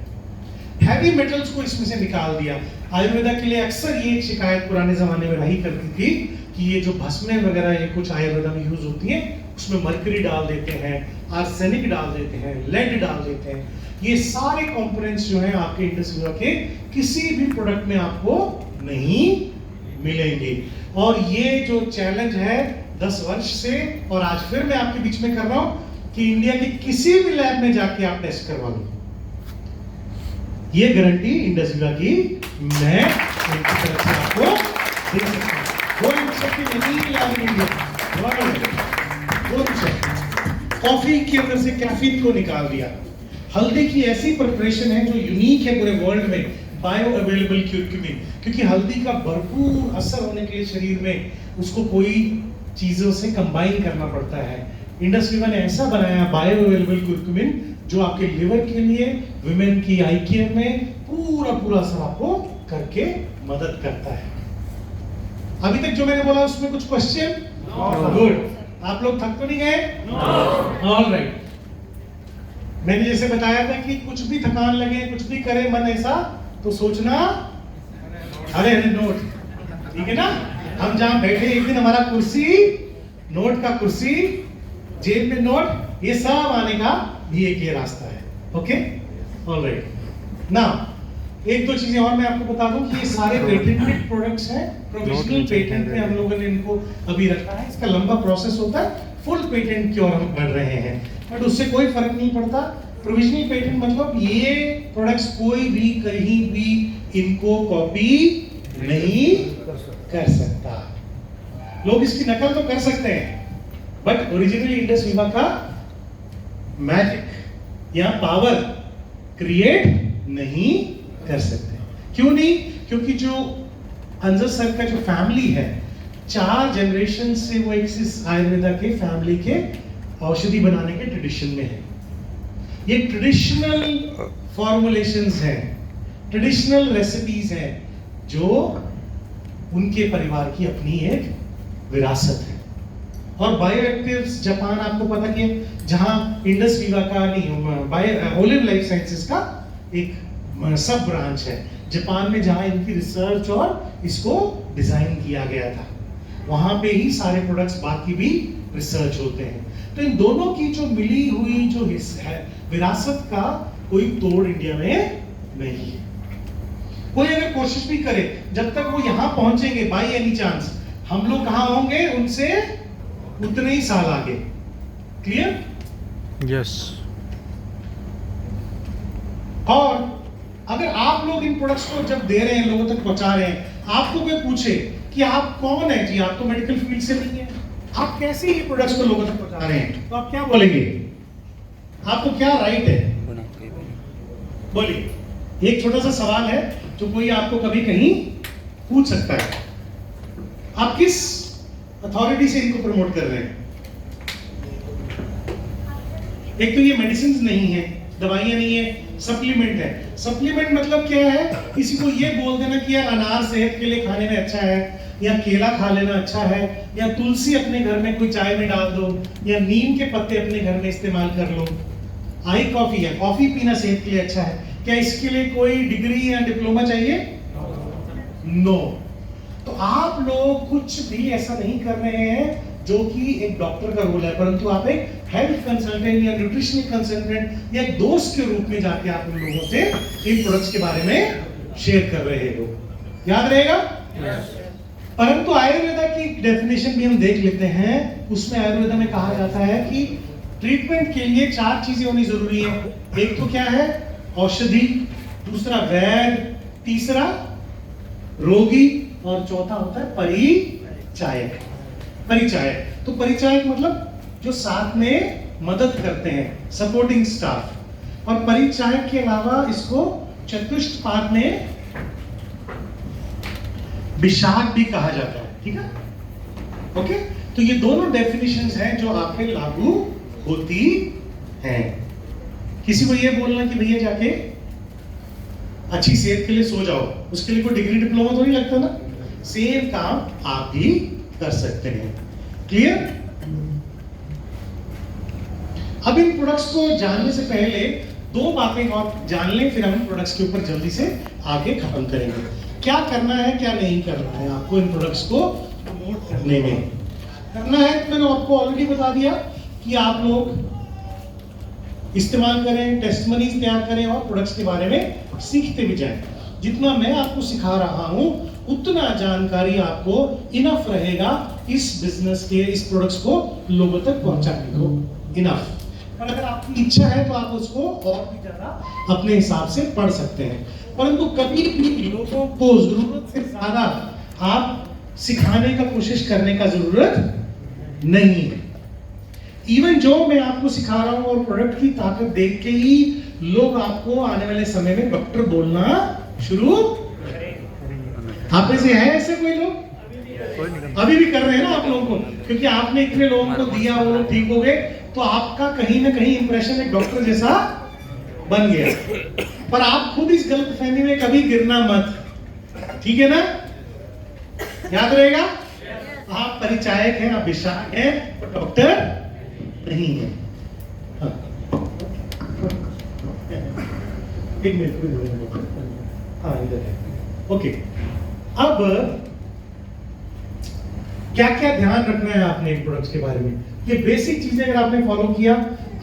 हैवी मेटल्स को इसमें से निकाल दिया। आयुर्वेदा के लिए अक्सर ये शिकायत पुराने जमाने में रही करती थी कि ये जो भस्में वगैरह ये कुछ आयुर्वेदा में यूज होती हैं, उसमें मरकरी डाल देते हैं, आर्सेनिक डाल देते हैं, लेड डाल देते हैं। ये सारे कंपोनेंट्स जो हैं आपके इंडस विवा के किसी भी प्रोडक्ट में आपको नहीं मिलेंगे। और ये जो चैलेंज है 10 वर्ष से, और आज फिर मैं आपके बीच में कर रहा हूं कि इंडिया की किसी भी लैब में जाके आप टेस्ट करवा लो, ये गारंटी इंडस विवा की मैं इनकी तरफ से आपको दे सकता हूं। कॉफी के अंदर से कैफीन को निकाल दिया। हल्दी की ऐसी प्रिपरेशन है जो यूनिक है पूरे वर्ल्ड में, बायो अवेलेबल क्यूरक्यूमिन, क्योंकि हल्दी का भरपूर असर होने के लिए शरीर में उसको कोई चीजों से कंबाइन करना पड़ता है। इंडस विवा ने ऐसा बनाया बायो अवेलेबल क्यूरक्यूमिन जो आपके लिवर के लिए, विमेन की आई केयर में पूरा असर आपको करके मदद करता है। अभी तक जो मैंने बोला उसमें कुछ क्वेश्चन? गुड। आप लोग थक तो नहीं गए? ऑलराइट। मैंने जैसे बताया था कि कुछ भी थकान लगे, कुछ भी करे मन ऐसा, तो सोचना अरे नोट, ठीक है ना? हम जहां बैठे एक दिन हमारा कुर्सी, नोट का कुर्सी, जेब में नोट, ये सब आने का भी एक ये रास्ता है। Okay, alright. नाउ एक दो चीजें और मैं आपको बता दूं कि ये सारे पेटेंटेड प्रोडक्ट्स हैं। प्रोविजनल पेटेंट में हम लोगों ने इनको अभी रखा है, इसका लंबा प्रोसेस होता है, फुल पेटेंट की ओर हम बढ़ रहे हैं, बट उससे कोई फर्क नहीं पड़ता। प्रोविजनल पेटेंट मतलब ये प्रोडक्ट्स कोई भी कहीं भी इनको कॉपी नहीं कर सकता। लोग इसकी नकल तो कर सकते हैं, बट ओरिजिनली इंडस वीवा का मैजिक या पावर क्रिएट नहीं कर सकते। क्यों नहीं? क्योंकि जो अंजर सर का जो फैमिली है, 4 जनरेशन से वो एक्सिस आयुर्वेदा के फैमिली के औषधि बनाने के ट्रेडिशन में है। ये ट्रेडिशनल फॉर्मुलेशंस हैं, ट्रेडिशनल रेसिपीज हैं, जो उनके परिवार की अपनी एक विरासत है। और बायोएक्टिव्स जापान, आपको पता कि जहां इंडस वीवा का नहीं, ओलिव लाइफ साइंसेस का एक सब ब्रांच है जापान में, जहां इनकी रिसर्च और इसको डिजाइन किया गया था, वहां पे ही सारे प्रोडक्ट्स बाकी भी रिसर्च होते हैं। तो इन दोनों की जो मिली हुई जो है विरासत का कोई तोड़ इंडिया में नहीं है। कोई अगर कोशिश भी करे, जब तक वो यहां पहुंचेंगे बाय एनी चांस, हम लोग कहां होंगे उनसे उतने ही साल आगे। क्लियर? यस। और अगर आप लोग इन प्रोडक्ट्स को जब दे रहे हैं, लोगों तक पहुंचा रहे हैं, आपको कोई पूछे कि आप कौन है जी, आप तो मेडिकल फील्ड से नहीं है, आप कैसे ये प्रोडक्ट्स को लोगों तक पहुंचा रहे हैं, तो आप क्या बोलेंगे? आपको क्या राइट है? बोलिए। एक छोटा सा सवाल है जो कोई आपको कभी कहीं पूछ सकता है, आप किस अथॉरिटी से इनको प्रमोट कर रहे हैं? एक तो ये मेडिसिन नहीं है, दवाइयां नहीं है, सप्लीमेंट है। सप्लीमेंट मतलब क्या है? किसी को ये बोल देना कि यार अनार सेहत के लिए खाने में अच्छा है, या केला खा लेना अच्छा है, या तुलसी अपने घर में कोई चाय में डाल दो, या नीम के पत्ते अपने घर में इस्तेमाल कर लो। आई कॉफी है, कॉफी पीना सेहत के लिए अच्छा है, क्या इसके लिए कोई डिग्री या डिप्लोमा चाहिए? नो। तो आप लोग कुछ भी ऐसा नहीं कर रहे हैं जो कि एक डॉक्टर का रोल है, परंतु आप एक हेल्थ कंसल्टेंट या न्यूट्रिशनल कंसल्टेंट या दोस्त के रूप में जाके आप उन लोगों से इन प्रोडक्ट्स के बारे में शेयर कर रहे हो। याद रहेगा? परंतु आयुर्वेदा की डेफिनेशन भी हम देख लेते हैं। उसमें आयुर्वेदा में कहा जाता है कि ट्रीटमेंट के लिए 4 चीजें होनी जरूरी है। एक तो क्या है? औषधि, दूसरा वैद्य, तीसरा रोगी, और चौथा होता है परिचायक। परिचायक, तो परिचायक मतलब जो साथ में मदद करते हैं, सपोर्टिंग स्टाफ। और परिचायक के अलावा इसको चतुष्पाद में विशाख भी कहा जाता है। ठीक है? ओके, तो ये दोनों डेफिनेशंस हैं जो आप पे लागू होती हैं। किसी को ये बोलना कि भैया जाके अच्छी सेहत के लिए सो जाओ, उसके लिए कोई डिग्री डिप्लोमा तो नहीं लगता ना। सेम काम आप भी कर सकते हैं। क्लियर? अब इन प्रोडक्ट्स को जानने से पहले 2 बातें और जान लें, फिर हम प्रोडक्ट्स के ऊपर जल्दी से आगे खत्म करेंगे। क्या करना है, क्या नहीं करना है आपको इन प्रोडक्ट्स को प्रमोट करने में। करना है तो मैंने आपको ऑलरेडी बता दिया कि आप लोग इस्तेमाल करें, टेस्टमनीज तैयार करें और प्रोडक्ट्स के बारे में सीखते भी जाएं। जितना मैं आपको सिखा रहा हूं उतना जानकारी आपको इनफ रहेगा इस बिजनेस के, इस प्रोडक्ट्स को लोगों तक पहुंचाने को। इनफ। पर अगर आपकी इच्छा है तो आप उसको और भी ज्यादा अपने हिसाब से पढ़ सकते हैं, परंतु कभी भी लोगों को जरूरत से ज्यादा आप सिखाने का कोशिश करने का जरूरत नहीं है। इवन जो मैं आपको सिखा रहा हूं और प्रोडक्ट की ताकत देख के ही लोग आपको आने वाले समय में डॉक्टर बोलना शुरू। आप में से है ऐसे कोई लोग? अभी भी कर रहे हैं ना आप लोगों को, क्योंकि आपने इतने लोगों को दिया, वो लोग ठीक हो गए, तो आपका कहीं ना कहीं इंप्रेशन एक डॉक्टर जैसा बन गया। पर आप खुद इस गलतफहमी में कभी गिरना मत। ठीक है ना? याद रहेगा? आप परिचायक हैं, आप विशाख हैं, डॉक्टर नहीं है। हाँ। एक मिनट। हाँ, इधर है। ओके, अब क्या क्या ध्यान रखना है आपने इन प्रोडक्ट्स के बारे में? ये बेसिक चीजें अगर आपने फॉलो किया,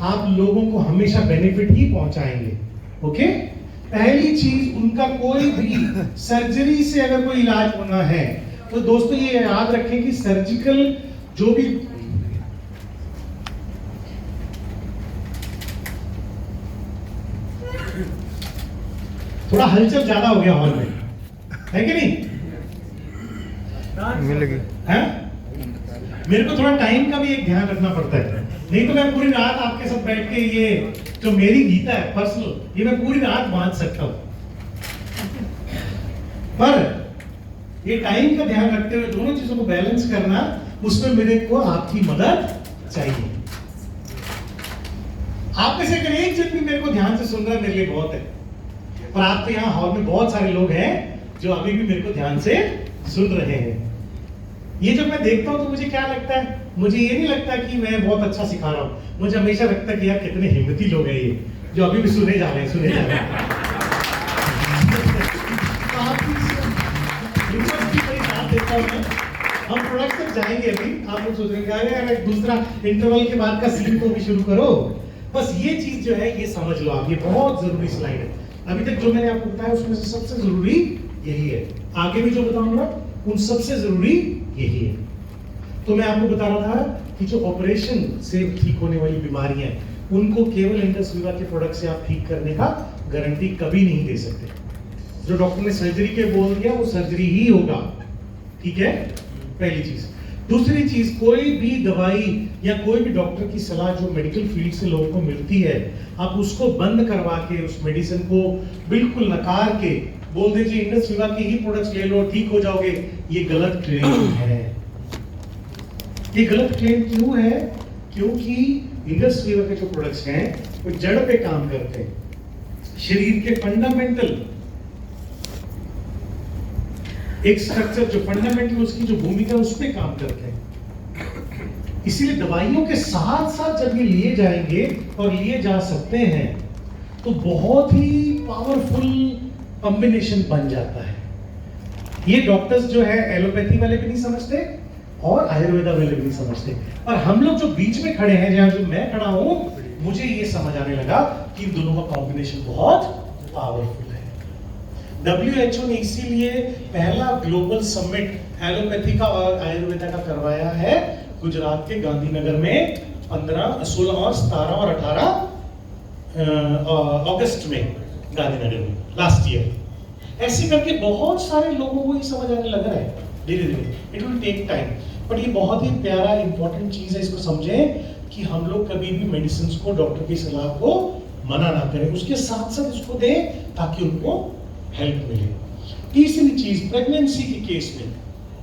आप लोगों को हमेशा बेनिफिट ही पहुंचाएंगे। ओके। पहली चीज, उनका कोई भी सर्जरी से अगर कोई इलाज होना है तो दोस्तों ये याद रखें कि सर्जिकल जो भी थोड़ा हलचल ज्यादा हो गया हॉल में, है कि नहीं? मिलेगी। है? मेरे को थोड़ा टाइम का भी एक ध्यान रखना पड़ता है, नहीं तो मैं पूरी रात आपके साथ बैठ के ये जो मेरी गीता है पर्सनल, ये मैं पूरी रात बांध सकता हूं। पर ये टाइम का ध्यान रखते हुए दोनों चीजों को बैलेंस करना, उसमें मेरे को आपकी मदद चाहिए। आप में से अगर एक जन भी मेरे को ध्यान से सुन रहा है मेरे लिए बहुत है। पर आपके यहाँ हॉल में बहुत सारे लोग हैं जो अभी भी मेरे को ध्यान से सुन रहे हैं। ये जब मैं देखता हूं तो मुझे क्या लगता है, मुझे ये नहीं लगता कि मैं बहुत अच्छा सिखा रहा हूं, मुझे हमेशा लगता है कि यार कितने हिम्मती लोग हैं ये जो अभी भी सुने जा रहे हैं, सुने जा रहे हैं। हिम्मत की बड़ी बात देता हूं मैं। हम प्रोडक्ट तक जाएंगे अभी, आप लोग सोच रहे हैं यार एक दूसरा इंटरवल के बाद का सीन को भी शुरू करो। बस ये चीज जो है ये समझ लो आप, ये बहुत जरूरी स्लाइड है। अभी तक जो मैंने आपको बताया उसमें से सबसे जरूरी यही है, आगे भी जो बताऊंगा उन सबसे जरूरी यही है। तो मैं आपको बता रहा था कि जो ऑपरेशन से ठीक होने वाली बीमारियां हैं उनको केवल इंडस विवा के प्रोडक्ट से आप ठीक करने का गारंटी कभी नहीं दे सकते। जो डॉक्टर ने सर्जरी के बोल दिया वो सर्जरी ही होगा, ठीक है? पहली चीज। दूसरी चीज, कोई भी दवाई या कोई भी डॉक्टर की सलाह जो मेडिकल फील्ड से लोगों को मिलती है, आप उसको बंद करवा के उस मेडिसिन को बिल्कुल नकार के बोल दीजिए इंडस विवा के ही प्रोडक्ट्स ले लो ठीक हो जाओगे, ये गलत क्लेम है। ये गलत क्लेम क्यों है? क्योंकि इंडस विवा के जो प्रोडक्ट्स हैं वो जड़ पे काम करते हैं, शरीर के फंडामेंटल एक स्ट्रक्चर जो फंडामेंटल उसकी जो भूमिका उस पे काम करते हैं। इसीलिए दवाइयों के साथ साथ जब ये लिए जाएंगे और लिए जा सकते हैं तो बहुत ही पावरफुल कॉम्बिनेशन बन जाता है। ये डॉक्टर्स जो है एलोपैथी वाले भी नहीं समझते और आयुर्वेदा वाले भी नहीं समझते, और हम लोग जो बीच में खड़े हैं, जहां जो मैं खड़ा हूं, मुझे ये समझ आने लगा कि इन दोनों का कॉम्बिनेशन बहुत पावरफुल है। WHO ने इसीलिए पहला ग्लोबल समिट एलोपैथी का और आयुर्वेदा का करवाया है गुजरात के गांधीनगर में 15, 16 और 17 और 18 अगस्त में, गांधीनगर में लास्ट ईयर। ऐसे करके बहुत सारे लोगों को ये समझ आने लग रहा है धीरे धीरे, it will take time, but ये बहुत ही प्यारा इंपॉर्टेंट चीज है। इसको समझें कि हम लोग कभी भी मेडिसिन को डॉक्टर की सलाह को मना ना करें, उसके साथ साथ उसको दें ताकि उनको हेल्प मिले। तीसरी चीज, प्रेगनेंसी के केस में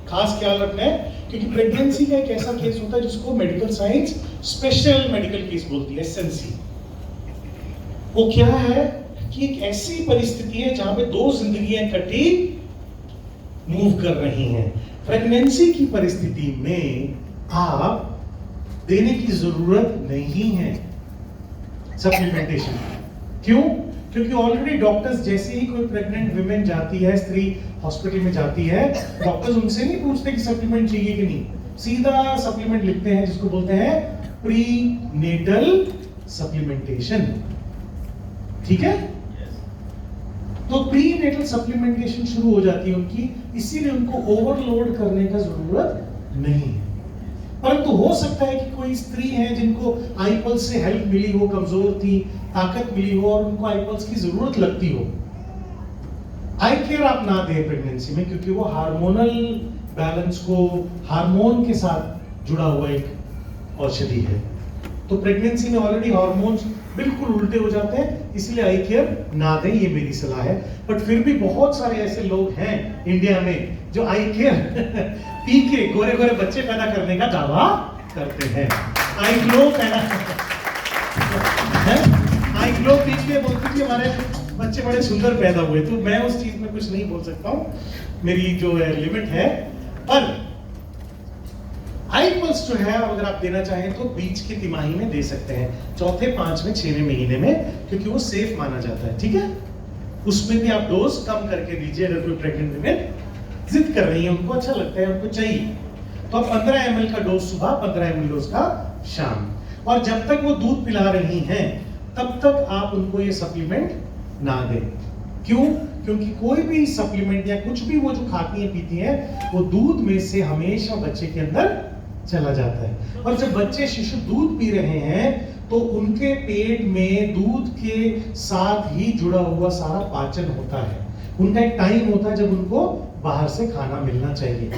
खास ख्याल रखना है, क्योंकि प्रेगनेंसी का एक ऐसा केस होता है जिसको medical science special medical case बोलती है, SNC। वो क्या है कि एक ऐसी परिस्थिति है जहां पे दो जिंदगियां इकट्ठी मूव कर रही हैं। प्रेगनेंसी की परिस्थिति में आप देने की जरूरत नहीं है सप्लीमेंटेशन। क्यों? क्योंकि ऑलरेडी डॉक्टर्स जैसे ही कोई प्रेग्नेंट विमेन जाती है, स्त्री हॉस्पिटल में जाती है, डॉक्टर्स उनसे नहीं पूछते कि सप्लीमेंट चाहिए कि नहीं, सीधा सप्लीमेंट लिखते हैं जिसको बोलते हैं प्री नेटल सप्लीमेंटेशन, ठीक है? तो प्री नेटल सप्लीमेंटेशन शुरू हो जाती है उनकी, इसीलिए उनको ओवरलोड करने का जरूरत नहीं है। परंतु हो सकता है कि कोई स्त्री है जिनको आई पल्स से हेल्प मिली हो, कमजोर थी, ताकत मिली हो और उनको आई पल्स की जरूरत लगती हो। आई केयर आप ना दें प्रेगनेंसी में, क्योंकि वो हार्मोनल बैलेंस को, हार्मोन के साथ जुड़ा हुआ एक औषधि है। तो प्रेगनेंसी में ऑलरेडी हार्मोन्स बिल्कुल उल्टे हो जाते हैं, इसलिए आई केयर ना दें, ये मेरी सलाह है। बट फिर भी बहुत सारे ऐसे लोग हैं इंडिया में जो आई केयर पी के गोरे गोरे बच्चे पैदा करने का दावा करते हैं। आई ग्लो पैदा आई ग्लो पी के बोलते कि हमारे बच्चे बड़े सुंदर पैदा हुए। तो मैं उस चीज में कुछ नहीं बोल सकता हूँ, मेरी जो है लिमिट है। पर आई पल्स जो है अगर आप देना चाहें तो बीच की तिमाही में दे सकते हैं, चौथे, 5वें, 6वें महीने में, क्योंकि वो सेफ माना जाता है, ठीक है? उसमें भी आप डोज कम करके दीजिए। अगर कोई प्रेग्नेंट विमेन जिद कर रही है, उनको अच्छा लगता है, उनको चाहिए, तो आप 15 ml का डोज सुबह, 15 ml डोज का शाम। और जब तक वो दूध पिला रही हैं तब तक आप उनको ये सप्लीमेंट ना दें। क्यों? क्योंकि कोई भी सप्लीमेंट या कुछ भी वो जो खाती हैं पीती हैं वो दूध में से हमेशा बच्चे के अंदर चला जाता है। और जब बच्चे शिशु दूध पी रहे हैं तो उनके पेट में दूध के साथ ही जुड़ा हुआ सारा पाचन होता है। उनका एक टाइम होता है जब उनको बाहर से खाना मिलना चाहिए,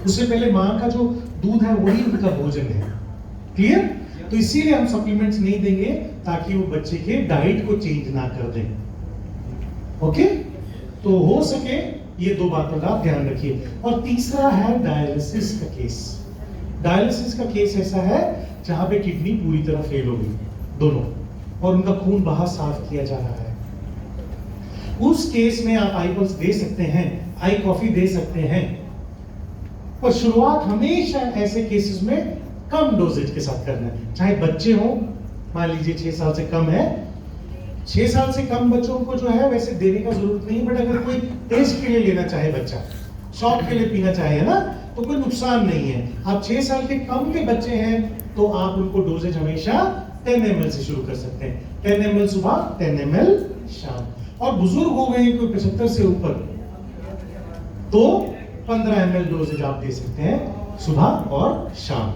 उससे पहले माँ का जो दूध है वही उनका भोजन है। क्लियर? तो इसीलिए हम सप्लीमेंट्स नहीं देंगे ताकि वो बच्चे के डाइट को चेंज ना कर दें। ओके? तो हो सके ये दो बातों का ध्यान रखिए। और तीसरा है डायलिसिस का केस। डायलिसिस का केस ऐसा है जहां पे किडनी पूरी तरह फेल हो गई दोनों, और उनका खून बाहर साफ किया जा रहा है। उस केस में आप आई पल्स दे सकते हैं, आई कॉफी दे सकते हैं, पर शुरुआत हमेशा ऐसे केसेस में कम डोजेज के साथ करना है। चाहे बच्चे हो, मान लीजिए 6 साल से कम है, 6 साल से कम बच्चों को जो है वैसे देने का जरूरत नहीं, बट अगर कोई टेस्ट के लिए लेना चाहे बच्चा, शौक के लिए पीना चाहे, है ना, तो कोई नुकसान नहीं है। आप 6 साल के कम के बच्चे हैं तो आप उनको डोजेज हमेशा 10 ml से शुरू कर सकते हैं। 10 ml सुबह, 10 ml शाम। और बुजुर्ग हो गए कोई 75 से ऊपर तो 15 ml डोजेज आप दे सकते हैं सुबह और शाम।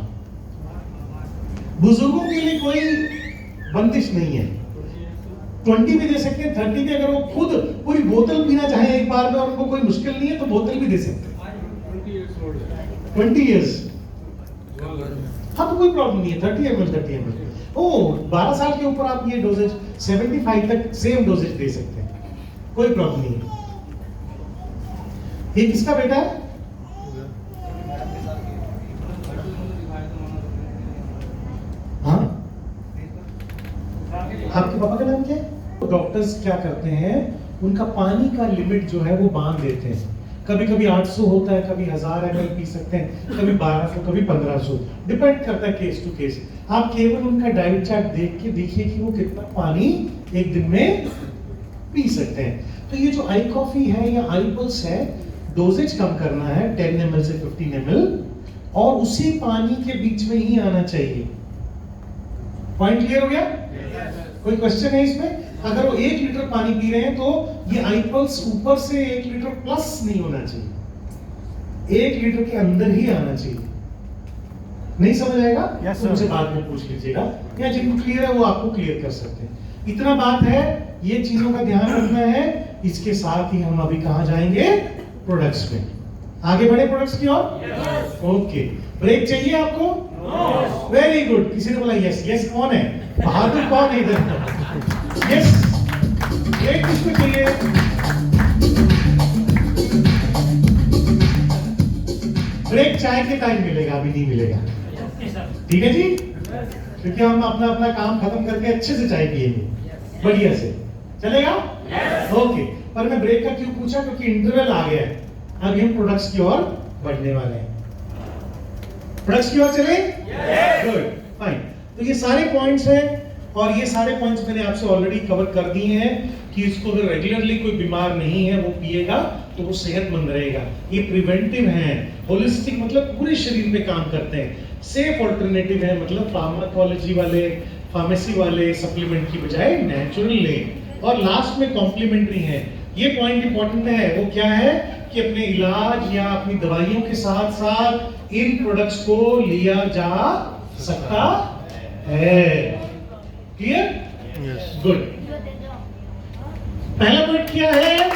बुजुर्गों के लिए कोई बंदिश नहीं है, 20 भी दे सकते हैं, 30 भी। अगर वो खुद पूरी बोतल पीना चाहे एक बार में और उनको कोई मुश्किल नहीं है तो बोतल भी दे सकते हैं। 20 years, हाँ तो कोई प्रॉब्लम नहीं है। 30 ml। ओ 12 साल के ऊपर आप ये डोजेज 75 तक सेम डोजेज दे सकते हैं, कोई प्रॉब्लम नहीं है। ये किसका बेटा है? हाँ, आपके पापा का नाम क्या है? डॉक्टर्स क्या करते हैं, उनका पानी का लिमिट जो है वो बांध देते हैं। कभी कभी 800 होता है, कभी 1000 ml पी सकते हैं, कभी 1200, कभी 1500, डिपेंड करता है केस टू केस। आप केवल उनका डाइट चार्ट देख के देखिए कि वो कितना पानी एक दिन में पी सकते हैं। तो ये जो आई कॉफी है या आई पल्स है, डोजेज कम करना है 10 ml से 15 ml, और उसी पानी के बीच में ही आना चाहिए। पॉइंट क्लियर हो गया? कोई क्वेश्चन है इसमें? अगर वो 1 लीटर पानी पी रहे हैं तो ये आई पल्स ऊपर से 1 लीटर प्लस नहीं होना चाहिए, 1 लीटर के अंदर ही आना चाहिए। नहीं समझ आएगा? yes, तो मुझे बाद में पूछ लीजिएगा, या जिनको क्लियर है वो आपको क्लियर कर सकते हैं। इतना बात है, ये चीजों का ध्यान रखना है। इसके साथ ही हम अभी कहां जाएंगे? प्रोडक्ट्स में। आगे बढ़े प्रोडक्ट्स की ओर? ओके, ब्रेक चाहिए आपको? Very good. किसी ने बोला यस। यस कौन है? बहादुर कौन है इधर? यस, ब्रेक किसको चाहिए? ब्रेक चाय के टाइम मिलेगा, अभी नहीं मिलेगा, ठीक है जी? क्योंकि हम अपना अपना काम खत्म करके अच्छे से चाय पिएंगे, बढ़िया से। चलेगा? ओके। पर मैं ब्रेक का क्यों पूछा? क्योंकि इंटरवल आ गया है, अभी हम प्रोडक्ट्स की ओर बढ़ने वाले हैं। प्रोडक्ट्स की ओर चले? Good, fine. तो ये सारे पॉइंट्स हैं, और ये सारे पॉइंट्स मैंने आपसे ऑलरेडी कवर कर दिए हैं कि इसको अगर रेगुलरली कोई बीमार नहीं है वो पिएगा तो वो सेहतमंद रहेगा। ये प्रिवेंटिव है, होलिस्टिक मतलब पूरे शरीर पे काम करते हैं। सेफ ऑल्टरनेटिव है, मतलब फार्माकोलॉजी वाले, फार्मेसी वाले सप्लीमेंट की बजाय नेचुरल लें। और लास्ट में कॉम्प्लीमेंट्री है। ये पॉइंट इंपॉर्टेंट है। वो क्या है कि अपने इलाज या अपनी दवाइयों के साथ साथ इन प्रोडक्ट्स को लिया जा सकता है। क्लियर? गुड। पहला पॉइंट क्या है?